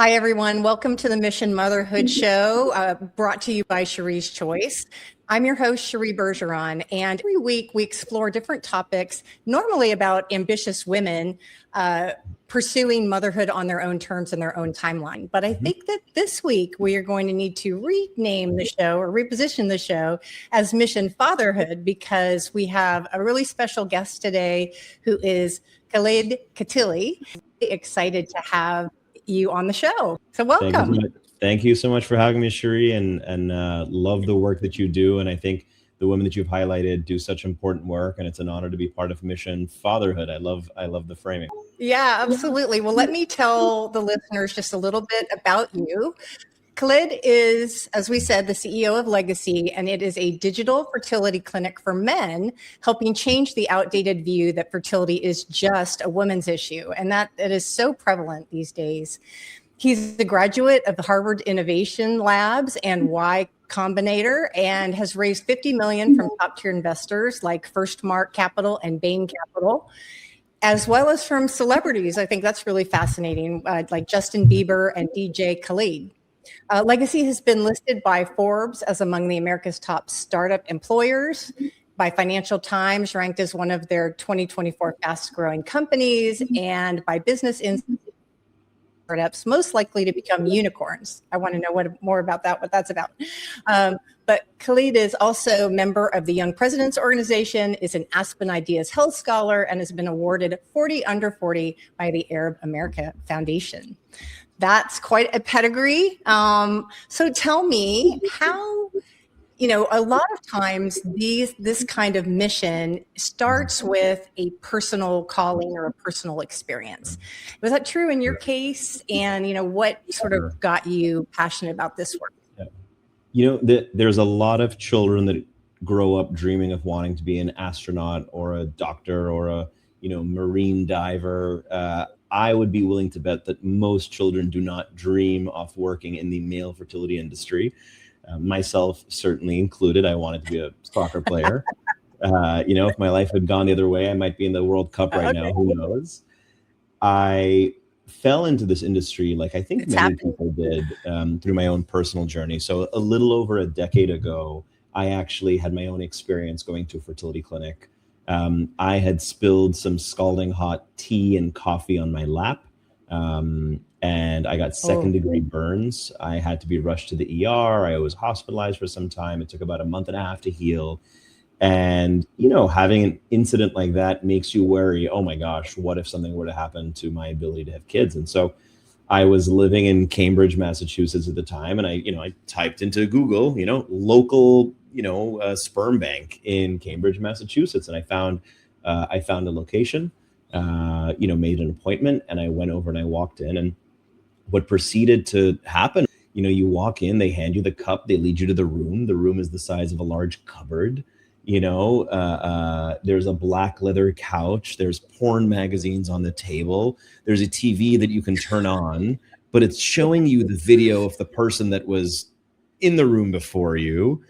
Hi, everyone. Welcome to the Mission Motherhood Show, brought to you by Cheri's Choice. I'm your host, Cheri Bergeron, and every week we explore different topics, normally about ambitious women pursuing motherhood on their own terms and their own timeline. But I think that this week we are going to need to rename the show or reposition the show as Mission Fatherhood, because we have a really special guest today who is Khaled Kteily. Excited to have you on the show. So welcome. Thank you so much for having me, Cheri, and love the work that you do. And I think the women that you've highlighted do such important work, and it's an honor to be part of Mission Fatherhood. I love the framing. Yeah, absolutely. Well, let me tell the listeners just a little bit about you. Khaled is, as we said, the CEO of Legacy, and it is a digital fertility clinic for men, helping change the outdated view that fertility is just a woman's issue, and that it is so prevalent these days. He's a graduate of the Harvard Innovation Labs and Y Combinator, and has raised $50 million from top-tier investors like First Mark Capital and Bain Capital, as well as from celebrities. I think that's really fascinating, like Justin Bieber and DJ Khaled. Legacy has been listed by Forbes as among the America's top startup employers, by Financial Times ranked as one of their 2024 fastest growing companies, and by Business Insider startups most likely to become unicorns. I want to know more about that, what that's about. But Khaled is also a member of the Young Presidents Organization, is an Aspen Ideas Health Scholar, and has been awarded 40 Under 40 by the Arab America Foundation. That's quite a pedigree. So tell me how, a lot of times this kind of mission starts with a personal calling or a personal experience. Was that true in your case? And, what sort of got you passionate about this work? There's a lot of children that grow up dreaming of wanting to be an astronaut or a doctor or a, marine diver. I would be willing to bet that most children do not dream of working in the male fertility industry. Myself certainly included. I wanted to be a soccer player. If my life had gone the other way, I might be in the World Cup right now. Who knows? I fell into this industry, like I think many people did, through my own personal journey. So a little over a decade ago, I actually had my own experience going to a fertility clinic. I had spilled some scalding hot tea and coffee on my lap, and I got second-degree burns. I had to be rushed to the ER. I was hospitalized for some time. It took about a month and a half to heal. And, having an incident like that makes you worry, oh my gosh, what if something were to happen to my ability to have kids? And so I was living in Cambridge, Massachusetts at the time, and I typed into Google, local sperm bank in Cambridge, Massachusetts. And I found a location, made an appointment, and I went over and I walked in. And what proceeded to happen, you walk in, they hand you the cup, they lead you to the room. The room is the size of a large cupboard. There's a black leather couch. There's porn magazines on the table. There's a TV that you can turn on, but it's showing you the video of the person that was in the room before you.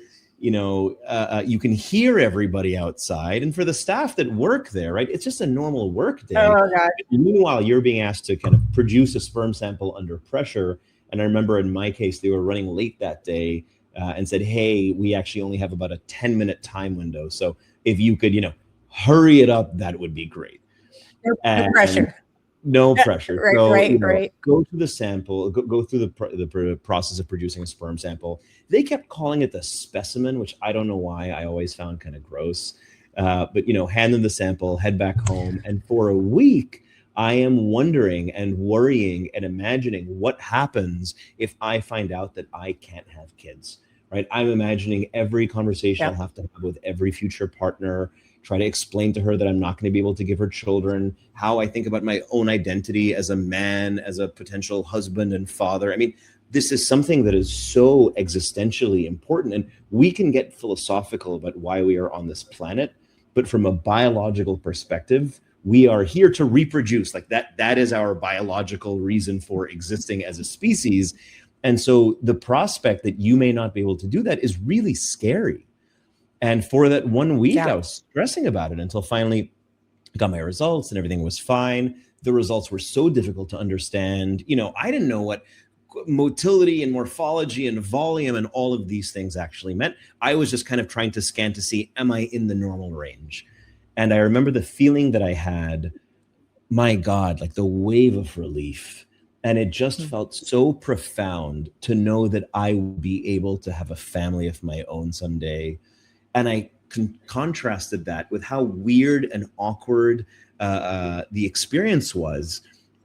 You can hear everybody outside. And for the staff that work there, right, it's just a normal work day. Oh, God. Meanwhile, you're being asked to kind of produce a sperm sample under pressure. And I remember in my case, they were running late that day and said, hey, we actually only have about a 10-minute time window. So if you could, hurry it up, that would be great. No pressure. No pressure. Right. Go through the sample, go through the process of producing a sperm sample. They kept calling it the specimen, which I don't know why. I always found kind of gross. But hand them the sample, head back home. And for a week, I am wondering and worrying and imagining what happens if I find out that I can't have kids, right? I'm imagining every conversation I'll have to have with every future partner, try to explain to her that I'm not going to be able to give her children, how I think about my own identity as a man, as a potential husband and father. I mean, this is something that is so existentially important, and we can get philosophical about why we are on this planet, but from a biological perspective, we are here to reproduce. Like that is our biological reason for existing as a species. And so the prospect that you may not be able to do that is really scary. And for that 1 week, I was stressing about it until finally I got my results and everything was fine. the results were so difficult to understand. I didn't know what motility and morphology and volume and all of these things actually meant. I was just kind of trying to scan to see, am I in the normal range? And I remember the feeling that I had, my God, like the wave of relief. And it just felt so profound to know that I would be able to have a family of my own someday. And I contrasted that with how weird and awkward the experience was.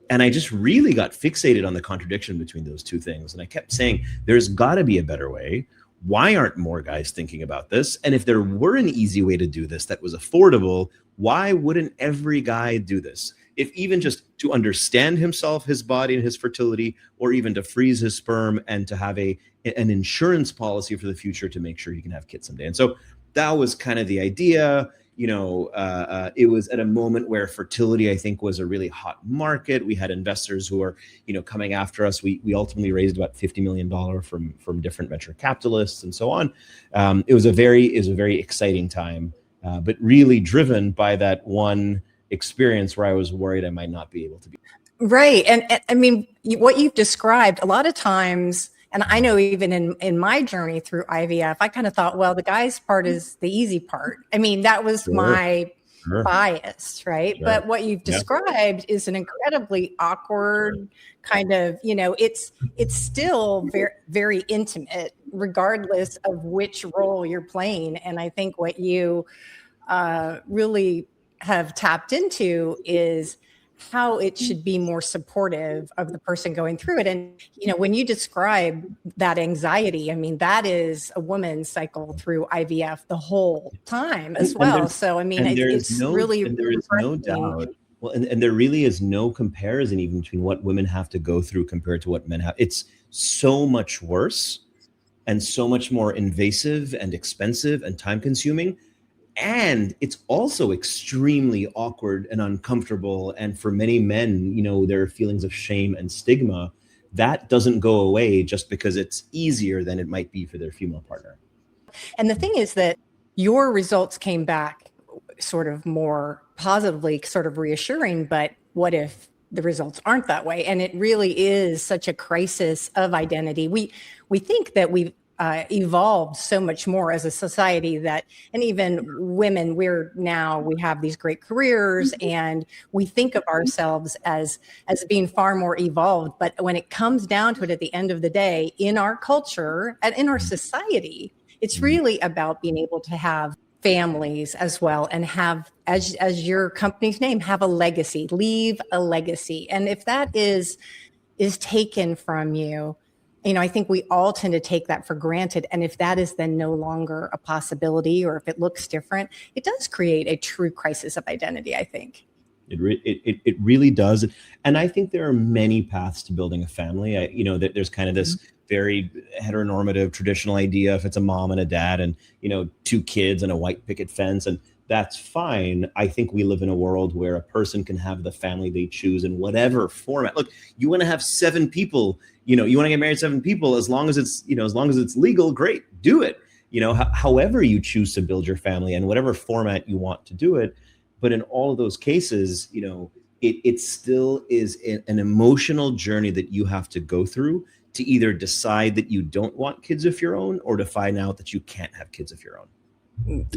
And I just really got fixated on the contradiction between those two things. And I kept saying, there's got to be a better way. Why aren't more guys thinking about this? And if there were an easy way to do this that was affordable, why wouldn't every guy do this? If even just to understand himself, his body, and his fertility, or even to freeze his sperm and to have an insurance policy for the future to make sure he can have kids someday. And so that was kind of the idea. It was at a moment where fertility, I think, was a really hot market. We had investors who were, coming after us. We ultimately raised about $50 million from different venture capitalists and so on. It was a very exciting time, but really driven by that one experience where I was worried I might not be able to be. Right. And I mean, what you've described a lot of times, and I know even in my journey through IVF, I kind of thought, well, the guy's part is the easy part. I mean, that was my bias, right? Sure. But what you've described is an incredibly awkward kind of, it's still very, very intimate, regardless of which role you're playing. And I think what you really have tapped into is how it should be more supportive of the person going through it. And, when you describe that anxiety, I mean, that is a woman's cycle through IVF the whole time as well. So, I mean, it's really, and there is no doubt. Well, and there really is no comparison even between what women have to go through compared to what men have. It's so much worse and so much more invasive and expensive and time consuming. And it's also extremely awkward and uncomfortable. And for many men, there are feelings of shame and stigma that doesn't go away just because it's easier than it might be for their female partner. And the thing is that your results came back sort of more positively, sort of reassuring, but what if the results aren't that way? And it really is such a crisis of identity. We think that we've evolved so much more as a society that, and even women, we have these great careers and we think of ourselves as being far more evolved. But when it comes down to it, at the end of the day, in our culture and in our society, it's really about being able to have families as well and have, as your company's name, have a legacy, leave a legacy. And if that is taken from you, I think we all tend to take that for granted. And if that is then no longer a possibility, or if it looks different, it does create a true crisis of identity, I think. It really does. And I think there are many paths to building a family. That there's kind of this very heteronormative traditional idea, if it's a mom and a dad and, 2 kids and a white picket fence, and that's fine. I think we live in a world where a person can have the family they choose in whatever format. Look, you want to have 7 people, you want to get married to 7 people, as long as it's, as long as it's legal, great, do it. However you choose to build your family and whatever format you want to do it. But in all of those cases, it still is an emotional journey that you have to go through to either decide that you don't want kids of your own or to find out that you can't have kids of your own.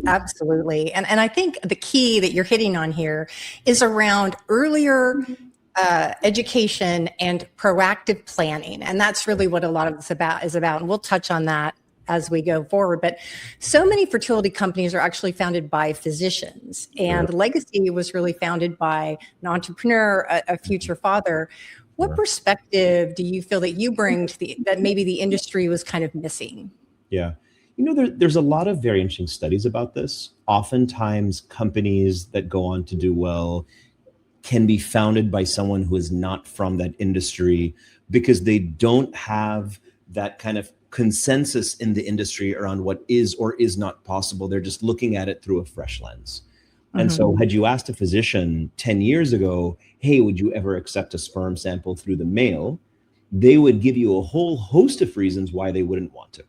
Absolutely. And I think the key that you're hitting on here is around earlier education and proactive planning. And that's really what a lot of this is about. And we'll touch on that as we go forward. But so many fertility companies are actually founded by physicians. And Legacy was really founded by an entrepreneur, a future father. What perspective do you feel that you bring to that maybe the industry was kind of missing? Yeah. There's a lot of very interesting studies about this. Oftentimes, companies that go on to do well can be founded by someone who is not from that industry because they don't have that kind of consensus in the industry around what is or is not possible. They're just looking at it through a fresh lens. And so had you asked a physician 10 years ago, hey, would you ever accept a sperm sample through the mail? They would give you a whole host of reasons why they wouldn't want to.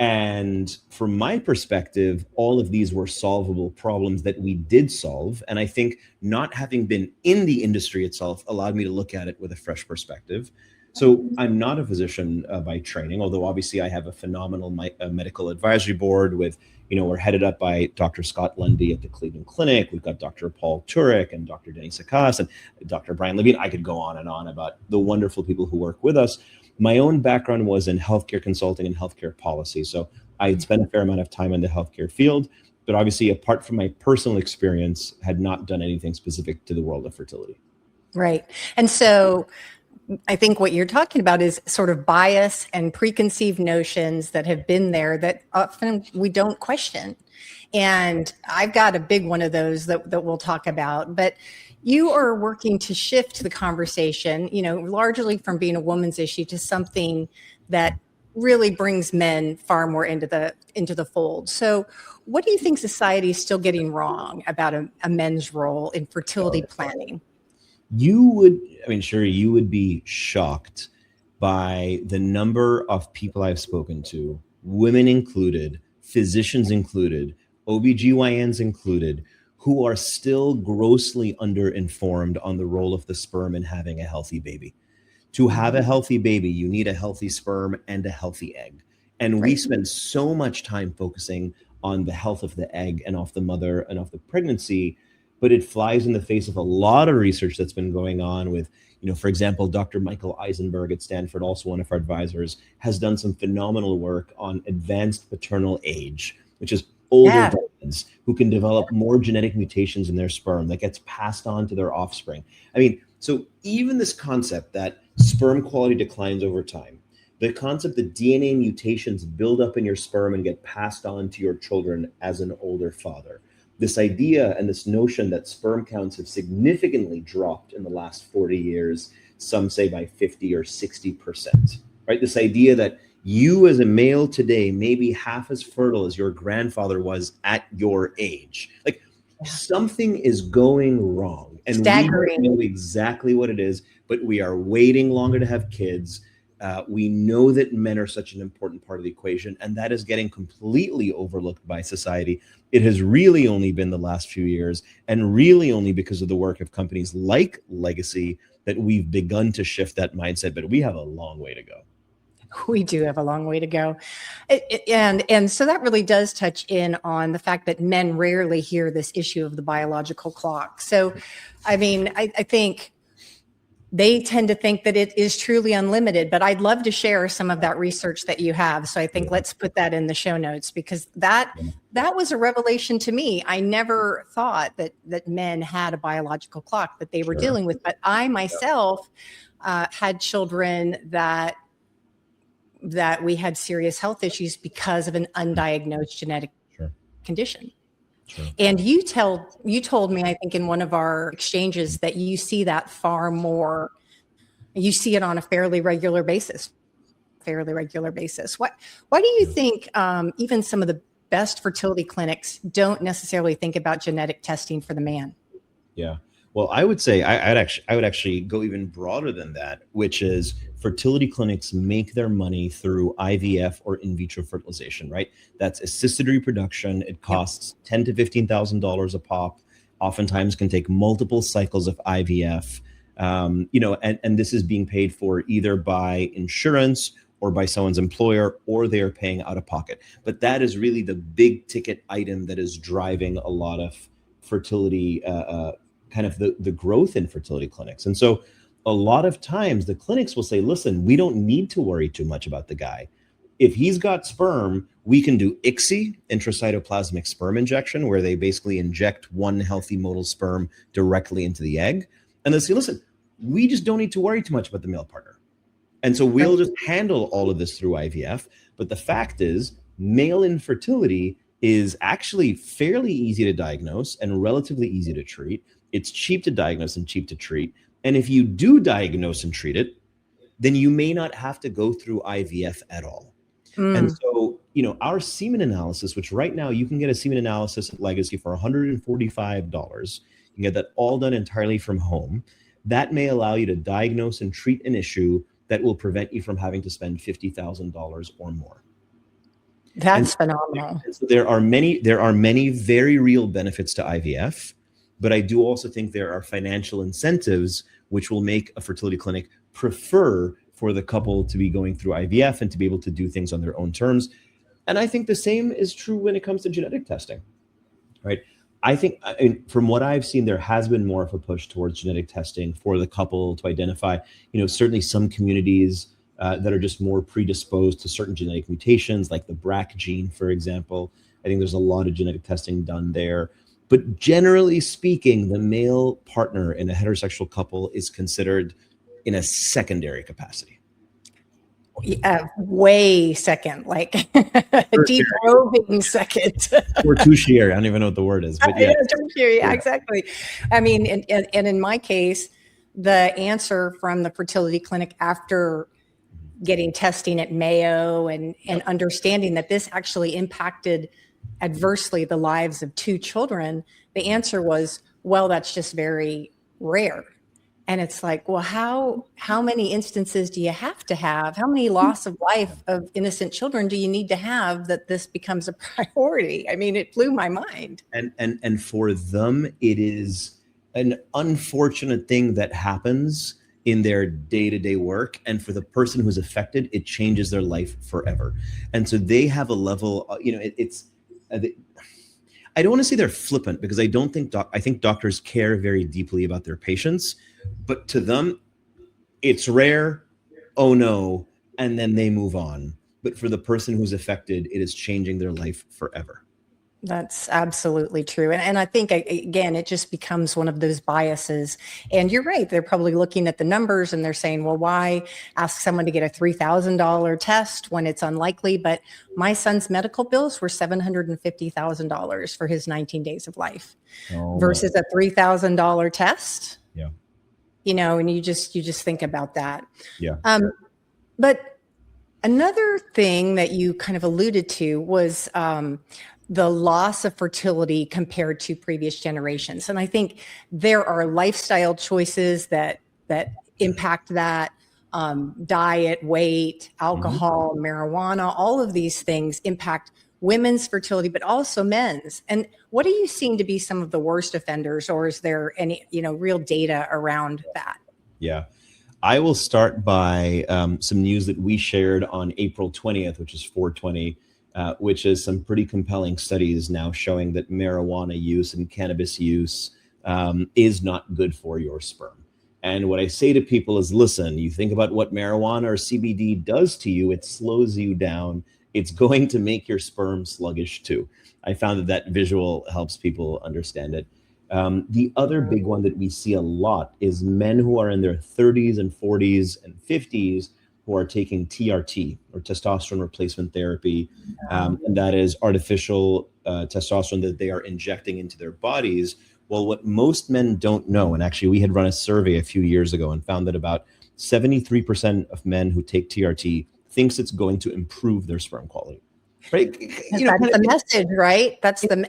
And from my perspective, all of these were solvable problems that we did solve. And I think not having been in the industry itself allowed me to look at it with a fresh perspective. So I'm not a physician by training, although obviously I have a phenomenal medical advisory board with, we're headed up by Dr. Scott Lundy at the Cleveland Clinic. We've got Dr. Paul Turek and Dr. Denny Sakas and Dr. Brian Levine. I could go on and on about the wonderful people who work with us. My own background was in healthcare consulting and healthcare policy. So I had spent a fair amount of time in the healthcare field, but obviously apart from my personal experience, had not done anything specific to the world of fertility. Right. And so I think what you're talking about is sort of bias and preconceived notions that have been there that often we don't question. And I've got a big one of those that we'll talk about. But you are working to shift the conversation, largely from being a woman's issue to something that really brings men far more into the fold. So what do you think society is still getting wrong about a men's role in fertility planning? Cheri, you would be shocked by the number of people I've spoken to, women included, physicians included, OBGYNs included, who are still grossly underinformed on the role of the sperm in having a healthy baby. To have a healthy baby, you need a healthy sperm and a healthy egg. And we spend so much time focusing on the health of the egg and of the mother and of the pregnancy, but it flies in the face of a lot of research that's been going on with, for example, Dr. Michael Eisenberg at Stanford, also one of our advisors, has done some phenomenal work on advanced paternal age, which is older dads who can develop more genetic mutations in their sperm that gets passed on to their offspring. So even this concept that sperm quality declines over time, the concept that DNA mutations build up in your sperm and get passed on to your children as an older father, this idea and this notion that sperm counts have significantly dropped in the last 40 years, some say by 50 or 60%, right? This idea that you as a male today may be half as fertile as your grandfather was at your age. Like something is going wrong. And Staggering. we don't know exactly what it is, but we are waiting longer to have kids. We know that men are such an important part of the equation, and that is getting completely overlooked by society. It has really only been the last few years, and really only because of the work of companies like Legacy that we've begun to shift that mindset, but we have a long way to go. We do have a long way to go. And so that really does touch in on the fact that men rarely hear this issue of the biological clock. So, I think they tend to think that it is truly unlimited, but I'd love to share some of that research that you have. So I think let's put that in the show notes, because that was a revelation to me. I never thought that men had a biological clock that they were dealing with, but I myself had children that we had serious health issues because of an undiagnosed genetic condition. Sure. And you told me, I think in one of our exchanges, that you see that far more. You see it on a fairly regular basis. Why do you think even some of the best fertility clinics don't necessarily think about genetic testing for the man? Yeah. Well, I would say I would actually go even broader than that, which is fertility clinics make their money through IVF or in vitro fertilization, right? That's assisted reproduction. It costs $10,000 to $15,000 a pop. Oftentimes can take multiple cycles of IVF. And this is being paid for either by insurance or by someone's employer, or they are paying out of pocket. But that is really the big ticket item that is driving a lot of fertility kind of the growth in fertility clinics. And so a lot of times the clinics will say, listen, we don't need to worry too much about the guy. If he's got sperm, we can do ICSI, intracytoplasmic sperm injection, where they basically inject one healthy motile sperm directly into the egg. And they'll say, listen, we just don't need to worry too much about the male partner. And so we'll just handle all of this through IVF. But the fact is, male infertility is actually fairly easy to diagnose and relatively easy to treat. It's cheap to diagnose and cheap to treat. And if you do diagnose and treat it, then you may not have to go through IVF at all. And so, our semen analysis, which right now you can get a semen analysis at Legacy for $145. You can get that all done entirely from home. That may allow you to diagnose and treat an issue that will prevent you from having to spend $50,000 or more. That's phenomenal. And so there are many very real benefits to IVF, but I do also think there are financial incentives which will make a fertility clinic prefer for the couple to be going through IVF and to be able to do things on their own terms. And I think the same is true when it comes to genetic testing, right? I think, from what I've seen, there has been more of a push towards genetic testing for the couple to identify, certainly some communities that are just more predisposed to certain genetic mutations, like the BRCA gene, for example. I think there's a lot of genetic testing done there. But generally speaking, the male partner in a heterosexual couple is considered in a secondary capacity. Way second, like deep roving second. Or tertiary. I don't even know what the word is, but yeah. Tertiary, yeah, exactly. I mean, and in my case, the answer from the fertility clinic after getting testing at Mayo and understanding that this actually impacted adversely the lives of 2 children, the answer was, well, that's just very rare. And it's like, well, how many instances do you have to have? How many loss of life of innocent children do you need to have that this becomes a priority? I mean, it blew my mind. And for them, it is an unfortunate thing that happens in their day-to-day work. And for the person who's affected, it changes their life forever. And so they have a level, I don't want to say they're flippant, because I think doctors care very deeply about their patients, but to them, it's rare, oh no, and then they move on. But for the person who's affected, it is changing their life forever. That's absolutely true. And I think, again, it just becomes one of those biases. And you're right. They're probably looking at the numbers and they're saying, well, why ask someone to get a $3,000 test when it's unlikely? But my son's medical bills were $750,000 for his 19 days of life versus a $3,000 test. Yeah. And you just think about that. Yeah. But another thing that you kind of alluded to was, the loss of fertility compared to previous generations. And I think there are lifestyle choices that impact that. Diet, weight, alcohol, marijuana, all of these things impact women's fertility, but also men's. And what are you seeing to be some of the worst offenders, or is there any, real data around that? Yeah. I will start by some news that we shared on April 20th, which is 420, which is some pretty compelling studies now showing that marijuana use and cannabis use is not good for your sperm. And what I say to people is, listen, you think about what marijuana or CBD does to you, it slows you down. It's going to make your sperm sluggish too. I found that visual helps people understand it. The other big one that we see a lot is men who are in their 30s and 40s and 50s who are taking TRT, or testosterone replacement therapy. And that is artificial testosterone that they are injecting into their bodies. Well, what most men don't know, and actually we had run a survey a few years ago and found that about 73% of men who take TRT thinks it's going to improve their sperm quality. Right? That's the message, right? That's the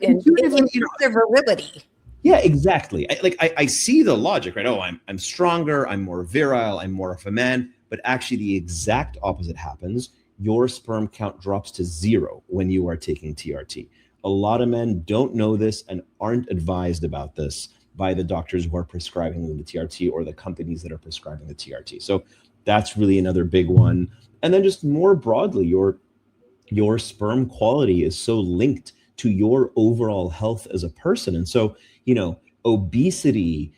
virility. Yeah, exactly. I see the logic, right? Oh, I'm stronger, I'm more virile, I'm more of a man. But actually the exact opposite happens. Your sperm count drops to 0 when you are taking TRT. A lot of men don't know this and aren't advised about this by the doctors who are prescribing them the TRT or the companies that are prescribing the TRT. So that's really another big one. And then just more broadly, your sperm quality is so linked to your overall health as a person. And so, obesity,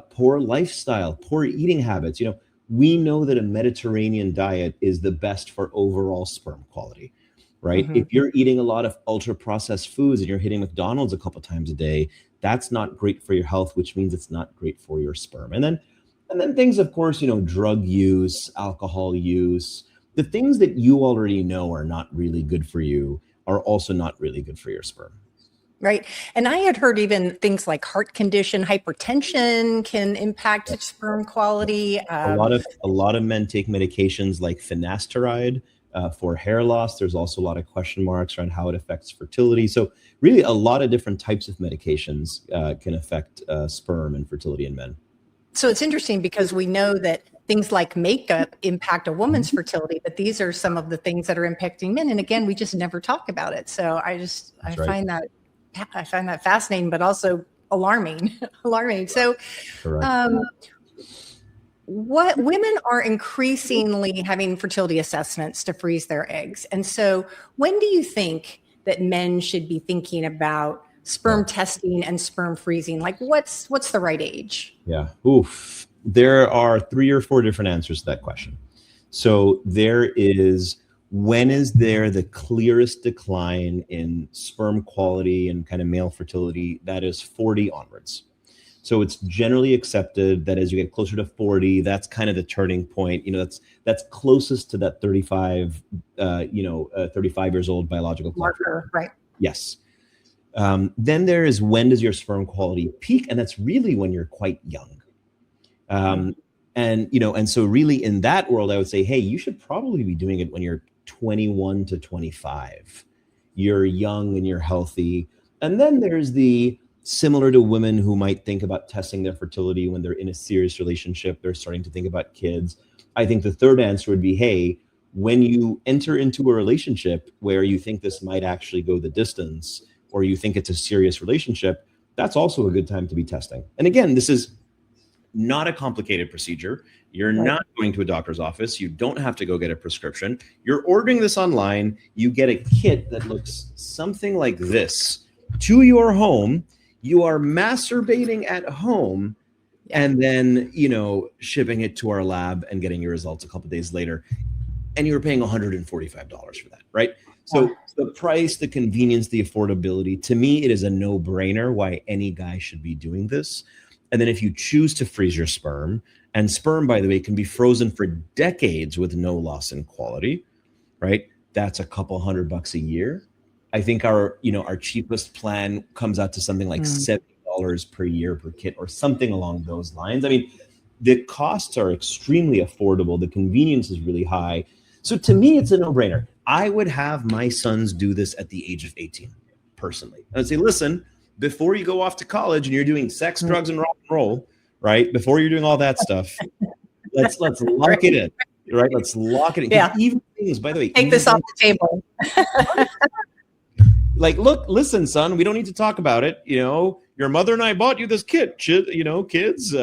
poor lifestyle, poor eating habits, we know that a Mediterranean diet is the best for overall sperm quality, right? Mm-hmm. If you're eating a lot of ultra processed foods and you're hitting McDonald's a couple times a day, that's not great for your health, which means it's not great for your sperm. And then things, of course, drug use, alcohol use, the things that you already know are not really good for you are also not really good for your sperm. Right. And I had heard even things like heart condition, hypertension can impact sperm quality. A lot of men take medications like finasteride for hair loss. There's also a lot of question marks around how it affects fertility. So really a lot of different types of medications can affect sperm and fertility in men. So it's interesting because we know that things like makeup impact a woman's fertility, but these are some of the things that are impacting men. And again, we just never talk about it. So I find that fascinating, but also alarming. Alarming. So what women are increasingly having fertility assessments to freeze their eggs. And so when do you think that men should be thinking about sperm testing and sperm freezing? Like what's the right age? Yeah. Oof. There are 3 or 4 different answers to that question. So there is, when is there the clearest decline in sperm quality and kind of male fertility? That is 40 onwards. So it's generally accepted that as you get closer to 40, that's kind of the turning point. That's closest to that 35, 35 years old biological clock. Marker, right? Yes. Then there is, when does your sperm quality peak? And that's really when you're quite young. And so really in that world, I would say, hey, you should probably be doing it when you're 21 to 25. You're young and you're healthy. And then there's the, similar to women who might think about testing their fertility when they're in a serious relationship, they're starting to think about kids. I think the third answer would be, hey, when you enter into a relationship where you think this might actually go the distance, or you think it's a serious relationship, that's also a good time to be testing. And again, this is not a complicated procedure. You're not going to a doctor's office. You don't have to go get a prescription. You're ordering this online. You get a kit that looks something like this to your home. You are masturbating at home and then, shipping it to our lab and getting your results a couple of days later. And you're paying $145 for that, right? So the price, the convenience, the affordability, to me, it is a no-brainer why any guy should be doing this. And then if you choose to freeze your sperm, and sperm, by the way, can be frozen for decades with no loss in quality, right? That's a couple $100 a year. I think our cheapest plan comes out to something like $70 per year per kit or something along those lines. I mean, the costs are extremely affordable. The convenience is really high. So to me, it's a no-brainer. I would have my sons do this at the age of 18, personally. I'd say, listen, before you go off to college and you're doing sex, drugs, and rock and roll, right? Before you're doing all that stuff, let's lock it in, right? Let's lock it in. Yeah. Even things, by the way, take this off the table. Like, look, listen, son, we don't need to talk about it. Your mother and I bought you this kit. Kids,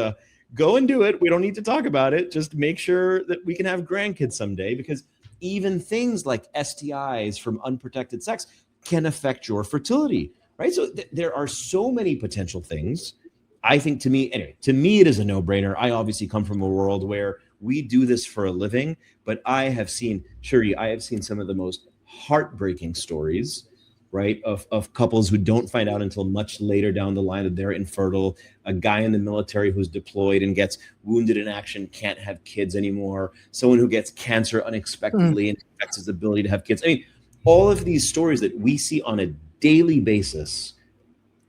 go and do it. We don't need to talk about it. Just make sure that we can have grandkids someday, because even things like STIs from unprotected sex can affect your fertility, right? So there are so many potential things. I think to me, it is a no-brainer. I obviously come from a world where we do this for a living, but I have seen some of the most heartbreaking stories, right, of couples who don't find out until much later down the line that they're infertile. A guy in the military who's deployed and gets wounded in action can't have kids anymore. Someone who gets cancer unexpectedly and affects his ability to have kids. I mean, all of these stories that we see on a daily basis,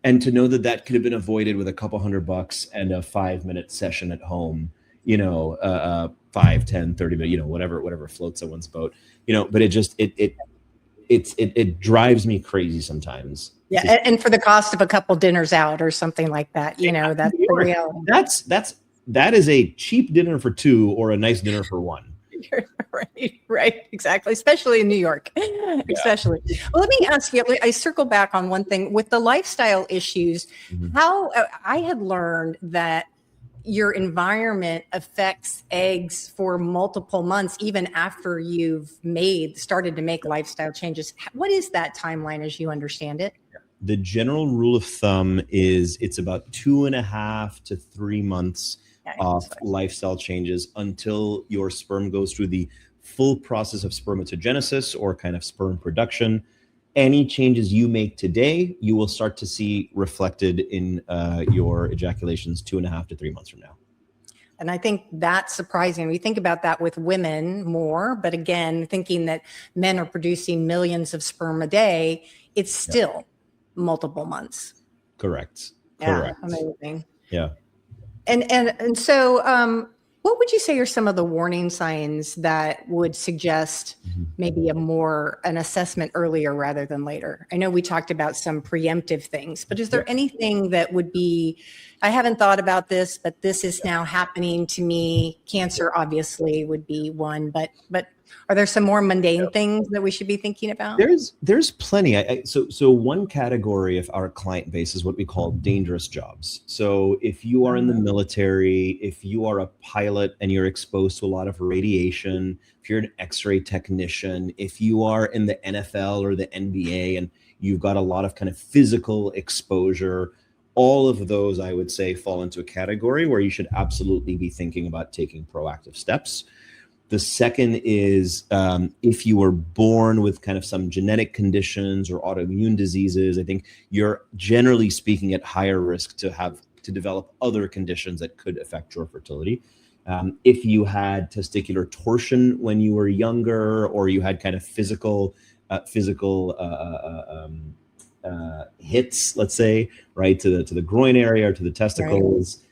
and to know that could have been avoided with a couple $100 and a 5-minute session at home, 5, 10, 30 minutes, whatever floats someone's boat, but it drives me crazy sometimes. Yeah. And for the cost of a couple dinners out or something like that, that's the reality. That is a cheap dinner for 2 or a nice dinner for 1. Right, exactly. Especially in New York, especially. Well, let me ask you, I circle back on one thing with the lifestyle issues. How I had learned that your environment affects eggs for multiple months, even after you've started to make lifestyle changes. What is that timeline as you understand it? The general rule of thumb is it's about 2.5 to 3 months of lifestyle changes until your sperm goes through the full process of spermatogenesis or kind of sperm production. Any changes you make today, you will start to see reflected in your ejaculations 2.5 to 3 months from now. And I think that's surprising. We think about that with women more, but again, thinking that men are producing millions of sperm a day, it's still multiple months. Correct. Yeah, amazing. Yeah. And so What would you say are some of the warning signs that would suggest maybe an assessment earlier rather than later? I know we talked about some preemptive things, but is there anything that would be, I haven't thought about this, but this is now happening to me? Cancer obviously would be one, but are there some more mundane things that we should be thinking about? There's plenty. So one category of our client base is what we call dangerous jobs. So if you are in the military, if you are a pilot and you're exposed to a lot of radiation, if you're an X-ray technician, if you are in the NFL or the NBA and you've got a lot of kind of physical exposure, all of those, I would say, fall into a category where you should absolutely be thinking about taking proactive steps. The second is if you were born with kind of some genetic conditions or autoimmune diseases, I think you're generally speaking at higher risk to develop other conditions that could affect your fertility. If you had testicular torsion when you were younger, or you had kind of physical hits, let's say, right, to the groin area or to the testicles. Right.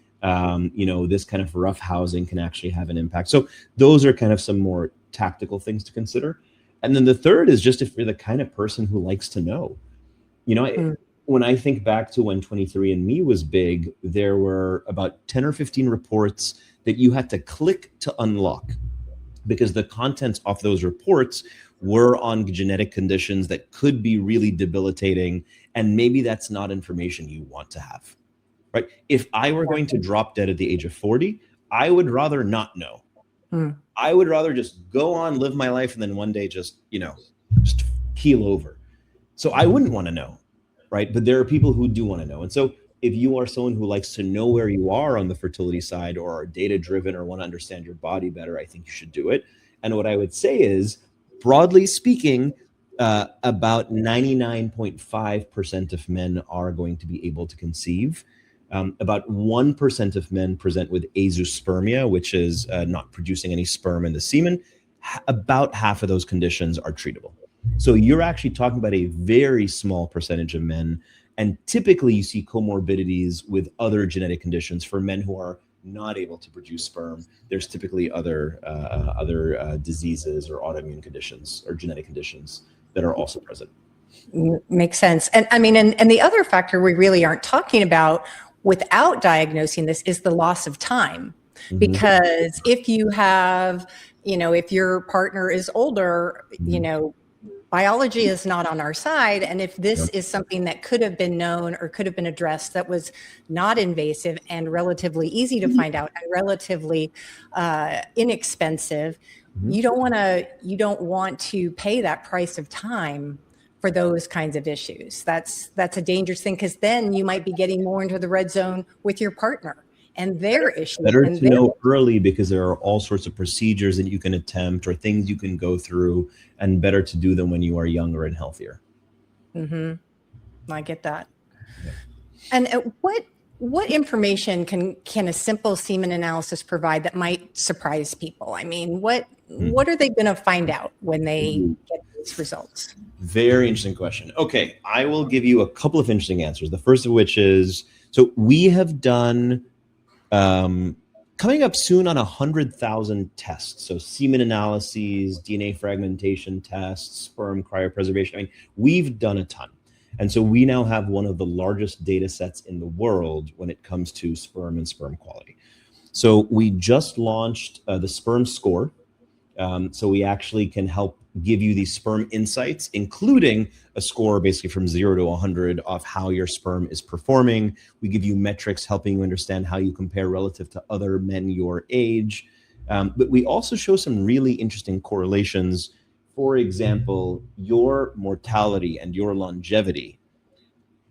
This kind of rough housing can actually have an impact. So those are kind of some more tactical things to consider. And then the third is just if you're the kind of person who likes to know. When I think back to when 23andMe was big, there were about 10 or 15 reports that you had to click to unlock, because the contents of those reports were on genetic conditions that could be really debilitating, and maybe that's not information you want to have. Right? If I were going to drop dead at the age of 40, I would rather not know. I would rather just go on, live my life, and then one day just keel over. So I wouldn't want to know, right? But there are people who do want to know. And so if you are someone who likes to know where you are on the fertility side, or are data-driven, or want to understand your body better, I think you should do it. And what I would say is, broadly speaking, about 99.5% of men are going to be able to conceive. About 1% of men present with azoospermia, which is not producing any sperm in the semen. About half of those conditions are treatable. So you're actually talking about a very small percentage of men. And typically you see comorbidities with other genetic conditions. For men who are not able to produce sperm, there's typically other diseases or autoimmune conditions or genetic conditions that are also present. Makes sense. And I mean, and the other factor we really aren't talking about without diagnosing this is the loss of time. Because if you have, if your partner is older, biology is not on our side. And if this is something that could have been known or could have been addressed, that was not invasive and relatively easy to find out and relatively inexpensive, you don't want to pay that price of time for those kinds of issues. That's a dangerous thing, because then you might be getting more into the red zone with your partner and their issues. Better to know early, because there are all sorts of procedures that you can attempt or things you can go through, and better to do them when you are younger and healthier. I get that. Yeah. And what information can a simple semen analysis provide that might surprise people? I mean, what are they going to find out when they get these results? Very interesting question. Okay, I will give you a couple of interesting answers. The first of which is, so we have done, coming up soon on 100,000 tests. So semen analyses, DNA fragmentation tests, sperm cryopreservation. I mean, we've done a ton. And so we now have one of the largest data sets in the world when it comes to sperm and sperm quality. So we just launched the sperm score. So we actually can help give you these sperm insights, including a score basically from 0 to 100 of how your sperm is performing. We give you metrics helping you understand how you compare relative to other men your age. But we also show some really interesting correlations. For example, your mortality and your longevity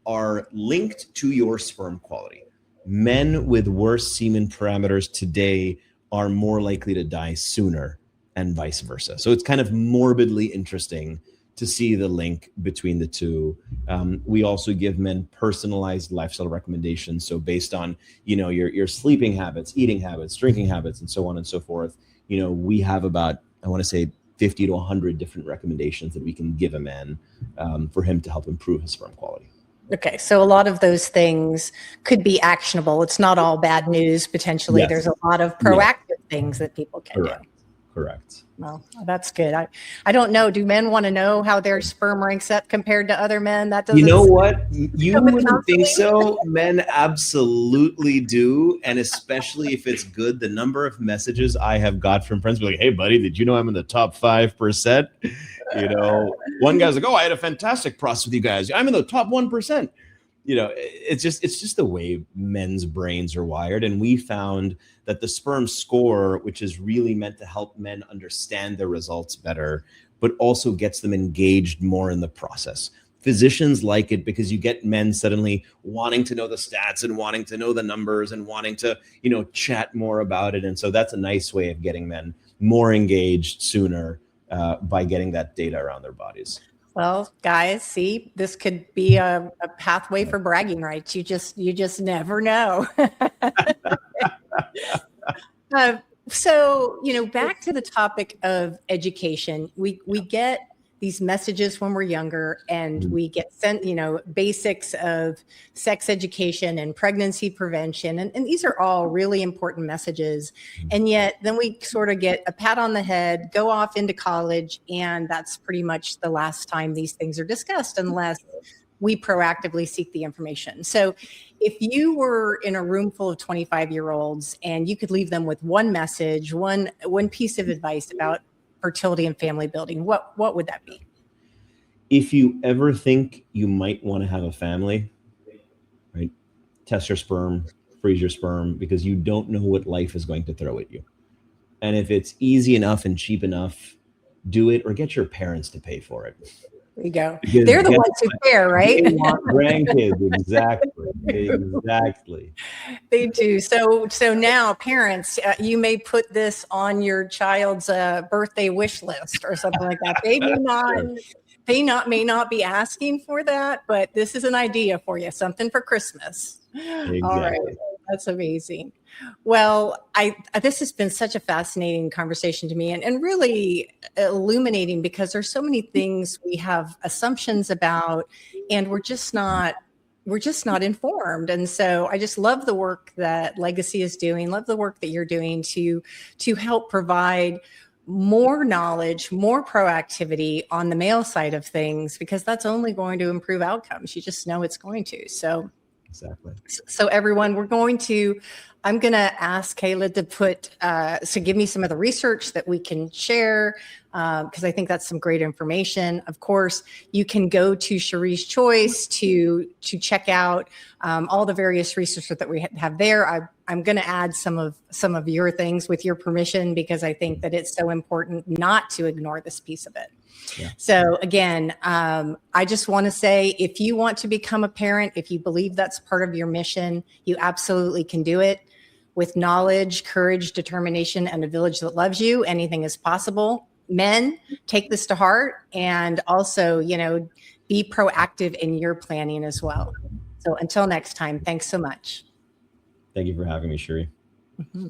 are linked to your sperm quality. Men with worse semen parameters today are more likely to die sooner, and vice versa. So it's kind of morbidly interesting to see the link between the two. We also give men personalized lifestyle recommendations. So based on, your sleeping habits, eating habits, drinking habits, and so on and so forth, we have about, I want to say 50 to 100 different recommendations that we can give a man for him to help improve his sperm quality. Okay, so a lot of those things could be actionable. It's not all bad news, potentially. Yes. There's a lot of proactive things that people can do. Correct. Well, that's good. I don't know. Do men want to know how their sperm ranks up compared to other men? That doesn't. You know what? You come with wouldn't think counseling. so. Men absolutely do. And especially if it's good, the number of messages I have got from friends be like, hey, buddy, did you know I'm in the top 5%? You know, one guy's like, oh, I had a fantastic process with you guys. I'm in the top 1%. You know, it's just the way men's brains are wired. And we found that the sperm score, which is really meant to help men understand their results better, but also gets them engaged more in the process. Physicians like it because you get men suddenly wanting to know the stats and wanting to know the numbers and wanting to, you know, chat more about it. And so that's a nice way of getting men more engaged sooner by getting that data around their bodies. Well, guys, see, this could be a pathway for bragging rights. You just never know. So, you know, back to the topic of education, we get these messages when we're younger, and we get sent, you know, basics of sex education and pregnancy prevention. And these are all really important messages. And yet then we sort of get a pat on the head, go off into college, and that's pretty much the last time these things are discussed, unless we proactively seek the information. So if you were in a room full of 25-year-olds and you could leave them with one message, one piece of advice about fertility and family building, what would that be? If you ever think you might want to have a family, right, test your sperm, freeze your sperm, because you don't know what life is going to throw at you. And if it's easy enough and cheap enough, do it, or get your parents to pay for it. There you go. Because they're the ones who care, right? They want grandkids. Exactly. They do. So now, parents, you may put this on your child's birthday wish list or something like that. They may not be asking for that, but this is an idea for you, something for Christmas. Exactly. All right. That's amazing. Well, this has been such a fascinating conversation to me, and really illuminating, because there's so many things we have assumptions about, and we're just not informed. And so I just love the work that Legacy is doing, love the work that you're doing to help provide more knowledge, more proactivity on the male side of things, because that's only going to improve outcomes. You just know it's going to. So exactly. So everyone, I'm going to ask Khaled to give me some of the research that we can share, because I think that's some great information. Of course, you can go to Cheri's Choice to check out all the various research that we have there. I'm going to add some of your things with your permission, because I think that it's so important not to ignore this piece of it. Yeah. So again, I just want to say, if you want to become a parent, if you believe that's part of your mission, you absolutely can do it. With knowledge, courage, determination, and a village that loves you, anything is possible. Men, take this to heart, and also, you know, be proactive in your planning as well. So until next time, thanks so much. Thank you for having me, Cheri. Mm-hmm.